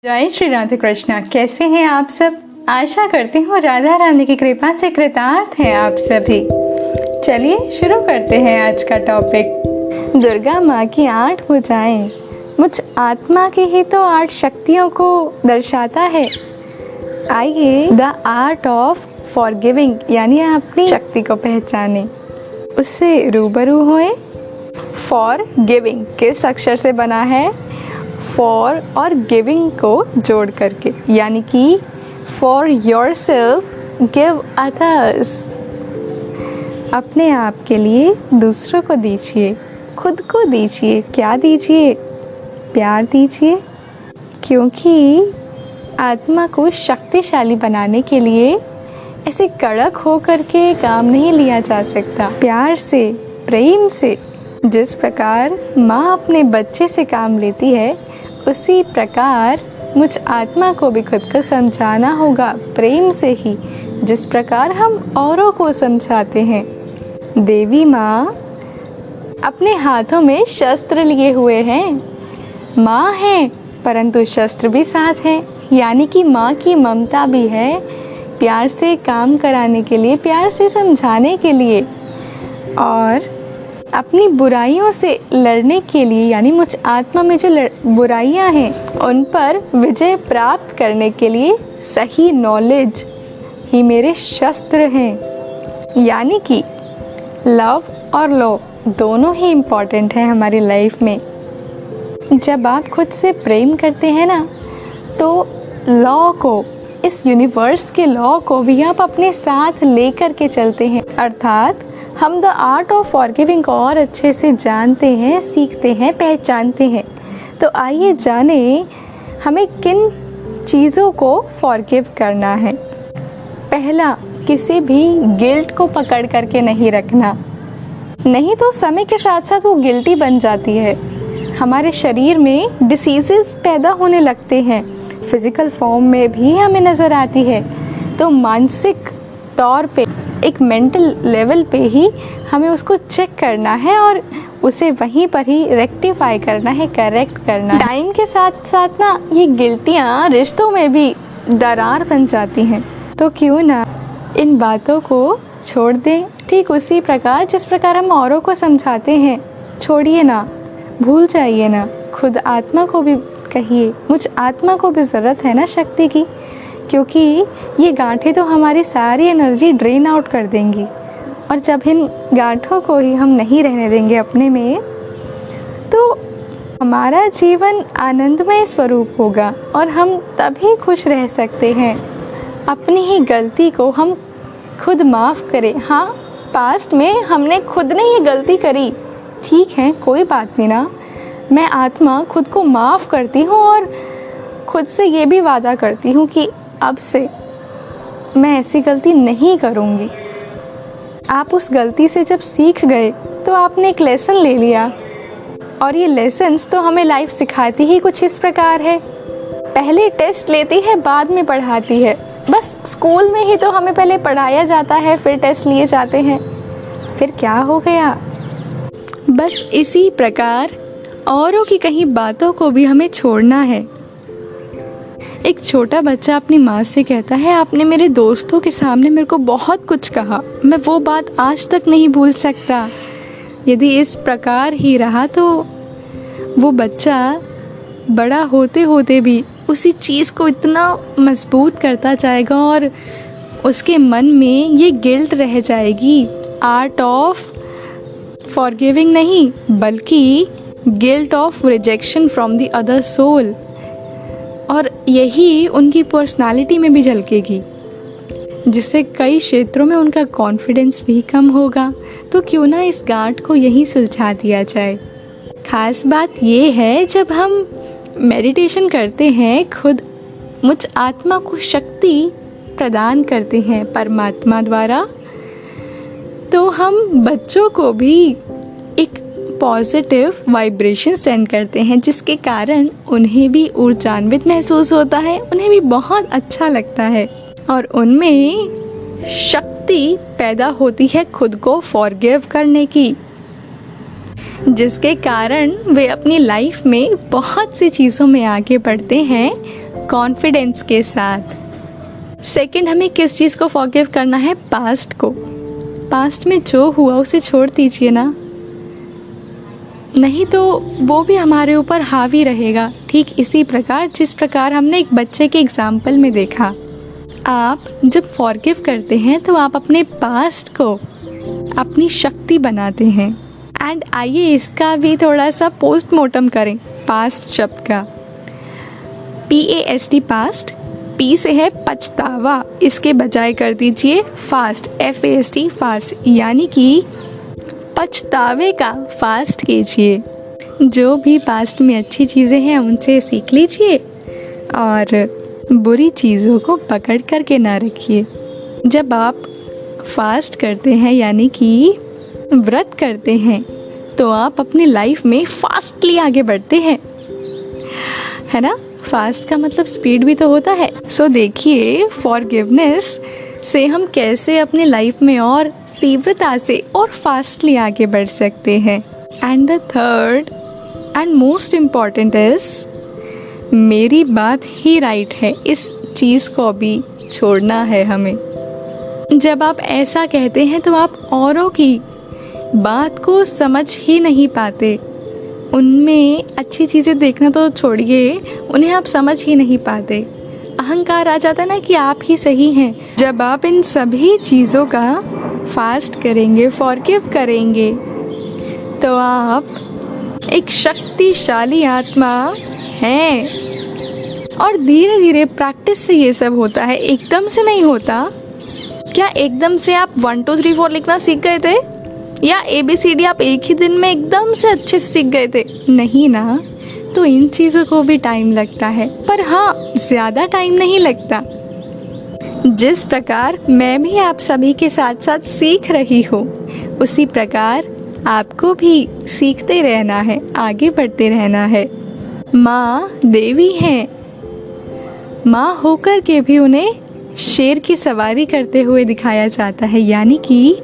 जय श्री राधे कृष्णा। कैसे हैं आप सब? आशा करती हूँ राधा रानी की कृपा से कृतार्थ हैं आप सभी। चलिए शुरू करते हैं आज का टॉपिक। दुर्गा माँ की 8 भुजाएं मुझ आत्मा की ही तो 8 शक्तियों को दर्शाता है। आइए द आर्ट ऑफ फॉरगिविंग यानी अपनी शक्ति को पहचाने, उससे रूबरू हुए। फॉर गिविंग किस अक्षर से बना है? फॉर और गिविंग को जोड़ करके, यानी कि for your self give others. अपने आप के लिए दूसरों को दीजिए, खुद को दीजिए। क्या दीजिए? प्यार दीजिए, क्योंकि आत्मा को शक्तिशाली बनाने के लिए ऐसे कड़क हो करके काम नहीं लिया जा सकता। प्यार से, प्रेम से, जिस प्रकार माँ अपने बच्चे से काम लेती है, उसी प्रकार मुझ आत्मा को भी खुद को समझाना होगा प्रेम से ही, जिस प्रकार हम औरों को समझाते हैं। देवी माँ अपने हाथों में शस्त्र लिए हुए हैं। माँ है परंतु शस्त्र भी साथ हैं, यानी कि माँ की ममता भी है, प्यार से काम कराने के लिए, प्यार से समझाने के लिए, और अपनी बुराइयों से लड़ने के लिए, यानी मुझ आत्मा में जो बुराइयां हैं उन पर विजय प्राप्त करने के लिए सही नॉलेज ही मेरे शस्त्र हैं। यानी कि लव और लॉ दोनों ही इम्पॉर्टेंट हैं हमारी लाइफ में। जब आप खुद से प्रेम करते हैं ना, तो लॉ को, इस यूनिवर्स के लॉ को भी आप अपने साथ लेकर के चलते हैं, अर्थात हम द आर्ट ऑफ फॉरगिविंग को और अच्छे से जानते हैं, सीखते हैं, पहचानते हैं। तो आइए जाने हमें किन चीज़ों को फॉरगिव करना है। पहला, किसी भी गिल्ट को पकड़ करके नहीं रखना, नहीं तो समय के साथ साथ वो गिल्टी बन जाती है। हमारे शरीर में डिसीजेस पैदा होने लगते हैं, फिजिकल फॉर्म में भी हमें नज़र आती है। तो मानसिक तौर पे, एक मेंटल लेवल पे ही हमें उसको चेक करना है और उसे वहीं पर ही रेक्टिफाई करना है, करेक्ट करना है। टाइम के साथ साथ ना ये गिल्टियाँ रिश्तों में भी दरार बन जाती हैं, तो क्यों ना इन बातों को छोड़ दें। ठीक उसी प्रकार जिस प्रकार हम औरों को समझाते हैं, छोड़िए ना, भूल जाइए ना, खुद आत्मा को भी कहिए, मुझ आत्मा को भी ज़रूरत है ना शक्ति की, क्योंकि ये गांठें तो हमारी सारी एनर्जी ड्रेन आउट कर देंगी। और जब इन गांठों को ही हम नहीं रहने देंगे अपने में, तो हमारा जीवन आनंदमय स्वरूप होगा और हम तभी खुश रह सकते हैं। अपनी ही गलती को हम खुद माफ़ करें। हाँ, पास्ट में हमने खुद ने ये गलती करी, ठीक है, कोई बात नहीं ना, मैं आत्मा खुद को माफ़ करती हूँ और खुद से ये भी वादा करती हूँ कि अब से मैं ऐसी गलती नहीं करूँगी। आप उस गलती से जब सीख गए तो आपने एक लेसन ले लिया, और ये लेसन्स तो हमें लाइफ सिखाती ही कुछ इस प्रकार है। पहले टेस्ट लेती है, बाद में पढ़ाती है। बस स्कूल में ही तो हमें पहले पढ़ाया जाता है, फिर टेस्ट लिए जाते हैं, फिर क्या हो गया। बस इसी प्रकार औरों की कहीं बातों को भी हमें छोड़ना है। एक छोटा बच्चा अपनी माँ से कहता है, आपने मेरे दोस्तों के सामने मेरे को बहुत कुछ कहा, मैं वो बात आज तक नहीं भूल सकता। यदि इस प्रकार ही रहा तो वो बच्चा बड़ा होते होते भी उसी चीज़ को इतना मजबूत करता जाएगा और उसके मन में ये गिल्ट रह जाएगी। आर्ट ऑफ फॉरगिविंग नहीं, बल्कि guilt of rejection from the other soul, और यही उनकी पर्सनालिटी में भी झलकेगी, जिससे कई क्षेत्रों में उनका कॉन्फिडेंस भी कम होगा। तो क्यों ना इस गांठ को यहीं सुलझा दिया जाए। खास बात ये है, जब हम मेडिटेशन करते हैं, खुद मुझ आत्मा को शक्ति प्रदान करते हैं परमात्मा द्वारा, तो हम बच्चों को भी एक पॉजिटिव वाइब्रेशन सेंड करते हैं, जिसके कारण उन्हें भी ऊर्जान्वित महसूस होता है, उन्हें भी बहुत अच्छा लगता है और उनमें शक्ति पैदा होती है खुद को फॉरगिव करने की, जिसके कारण वे अपनी लाइफ में बहुत सी चीज़ों में आगे बढ़ते हैं कॉन्फिडेंस के साथ। सेकंड, हमें किस चीज़ को फॉरगिव करना है? पास्ट को। पास्ट में जो हुआ उसे छोड़ दीजिए ना, नहीं तो वो भी हमारे ऊपर हावी रहेगा। ठीक इसी प्रकार जिस प्रकार हमने एक बच्चे के एग्जाम्पल में देखा, आप जब फॉरगिव करते हैं तो आप अपने पास्ट को अपनी शक्ति बनाते हैं। एंड आइए इसका भी थोड़ा सा पोस्टमार्टम करें। पास्ट शब्द का PAST, पास्ट, P से है पछतावा, इसके बजाय कर दीजिए फास्ट, FAST, फास्ट, यानी कि पछतावे का फास्ट कीजिए। जो भी पास्ट में अच्छी चीज़ें हैं उनसे सीख लीजिए और बुरी चीज़ों को पकड़ करके ना रखिए। जब आप फास्ट करते हैं यानी कि व्रत करते हैं तो आप अपनी लाइफ में फास्टली आगे बढ़ते हैं, है ना। फास्ट का मतलब स्पीड भी तो होता है। सो देखिए फॉरगिवनेस से हम कैसे अपनी लाइफ में और तीव्रता से और फास्टली आगे बढ़ सकते हैं। And the third and most important is, मेरी बात ही राइट है, इस चीज़ को भी छोड़ना है हमें। जब आप ऐसा कहते हैं तो आप औरों की बात को समझ ही नहीं पाते, उनमें अच्छी चीज़ें देखना तो छोड़िए, उन्हें आप समझ ही नहीं पाते। अहंकार आ जाता है ना कि आप ही सही हैं। जब आप इन सभी चीज़ों का फास्ट करेंगे, फॉरगिव करेंगे, तो आप एक शक्तिशाली आत्मा हैं। और धीरे धीरे प्रैक्टिस से ये सब होता है, एकदम से नहीं होता। क्या एकदम से आप 1 2 3 4 लिखना सीख गए थे, या ABCD आप एक ही दिन में एकदम से अच्छे से सीख गए थे? नहीं ना। तो इन चीज़ों को भी टाइम लगता है, पर हाँ ज़्यादा टाइम नहीं लगता। जिस प्रकार मैं भी आप सभी के साथ साथ सीख रही हूँ, उसी प्रकार आपको भी सीखते रहना है, आगे बढ़ते रहना है। माँ देवी हैं, माँ होकर के भी उन्हें शेर की सवारी करते हुए दिखाया जाता है, यानी कि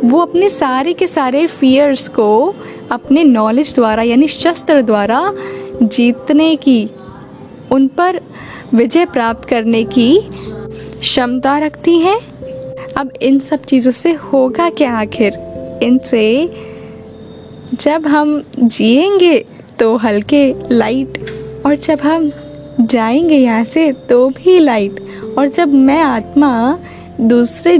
वो अपने सारे के सारे फियर्स को अपने नॉलेज द्वारा यानी शस्त्र द्वारा जीतने की, उन पर विजय प्राप्त करने की क्षमता रखती हैं। अब इन सब चीज़ों से होगा क्या आखिर? इनसे जब हम जिएंगे तो हल्के लाइट, और जब हम जाएंगे यहाँ से तो भी लाइट, और जब मैं आत्मा दूसरे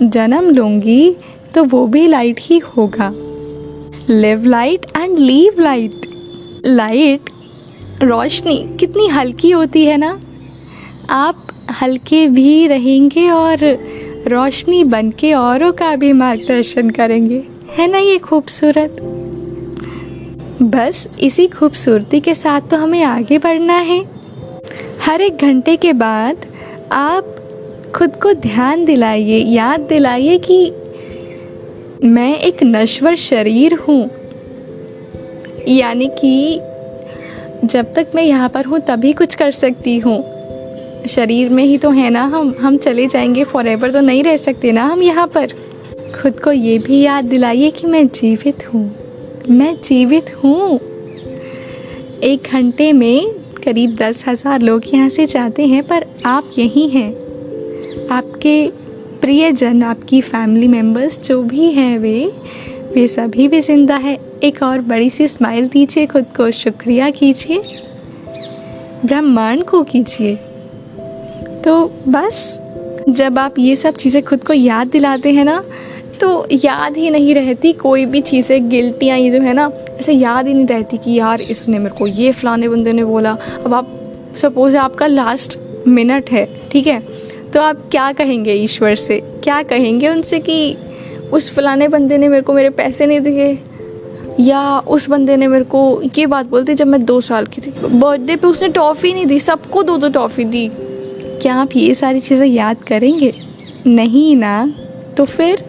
जन्म लूँगी तो वो भी लाइट ही होगा। Live light and leave light. Light, रोशनी कितनी हल्की होती है ना। आप हल्के भी रहेंगे और रोशनी बन के औरों का भी मार्गदर्शन करेंगे, है ना ये खूबसूरत। बस इसी खूबसूरती के साथ तो हमें आगे बढ़ना है। हर एक घंटे के बाद आप खुद को ध्यान दिलाइए, याद दिलाइए कि मैं एक नश्वर शरीर हूँ, यानी कि जब तक मैं यहाँ पर हूँ तभी कुछ कर सकती हूँ। शरीर में ही तो है ना हम चले जाएंगे, फॉरएवर तो नहीं रह सकते ना हम यहाँ पर। खुद को ये भी याद दिलाइए कि मैं जीवित हूँ, मैं जीवित हूँ। एक घंटे में करीब 10,000 लोग यहाँ से जाते हैं, पर आप यही हैं। आपके प्रियजन, आपकी फैमिली मेम्बर्स जो भी हैं वे सभी भी ज़िंदा है। एक और बड़ी सी स्माइल दीजिए खुद को, शुक्रिया कीजिए, ब्रह्मांड को कीजिए। तो बस जब आप ये सब चीज़ें खुद को याद दिलाते हैं ना, तो याद ही नहीं रहती कोई भी चीज़ें, गिल्टियाँ ये जो है ना, ऐसे याद ही नहीं रहती कि यार इसने मेरे को ये फलाने बंदे ने बोला। अब आप सपोज आपका लास्ट मिनट है, ठीक है, तो आप क्या कहेंगे ईश्वर से? क्या कहेंगे उनसे कि उस फलाने बंदे ने मेरे को मेरे पैसे नहीं दिए, या उस बंदे ने मेरे को ये बात बोलती जब मैं 2 साल की थी, बर्थडे पे उसने टॉफ़ी नहीं दी, सबको 2-2 टॉफ़ी दी। क्या आप ये सारी चीज़ें याद करेंगे? नहीं ना। तो फिर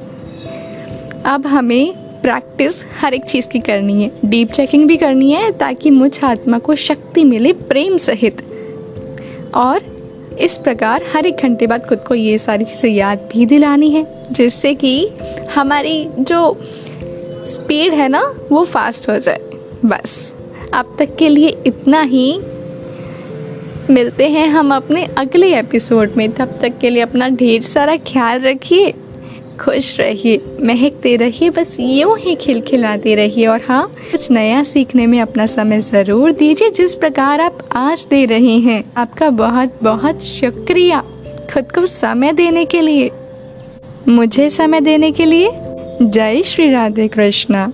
अब हमें प्रैक्टिस हर एक चीज़ की करनी है, डीप चेकिंग भी करनी है, ताकि मुझ आत्मा को शक्ति मिले प्रेम सहित। और इस प्रकार हर एक घंटे बाद खुद को ये सारी चीज़ें याद भी दिलानी है, जिससे कि हमारी जो स्पीड है ना वो फास्ट हो जाए। बस अब तक के लिए इतना ही। मिलते हैं हम अपने अगले एपिसोड में। तब तक के लिए अपना ढेर सारा ख्याल रखिए, खुश रहिए, महकते रहिए, बस यूं ही खिलखिलाते रहिए। और हाँ, कुछ नया सीखने में अपना समय ज़रूर दीजिए जिस प्रकार आप आज दे रहे हैं। आपका बहुत बहुत शुक्रिया खुद को समय देने के लिए, मुझे समय देने के लिए। जय श्री राधे कृष्णा।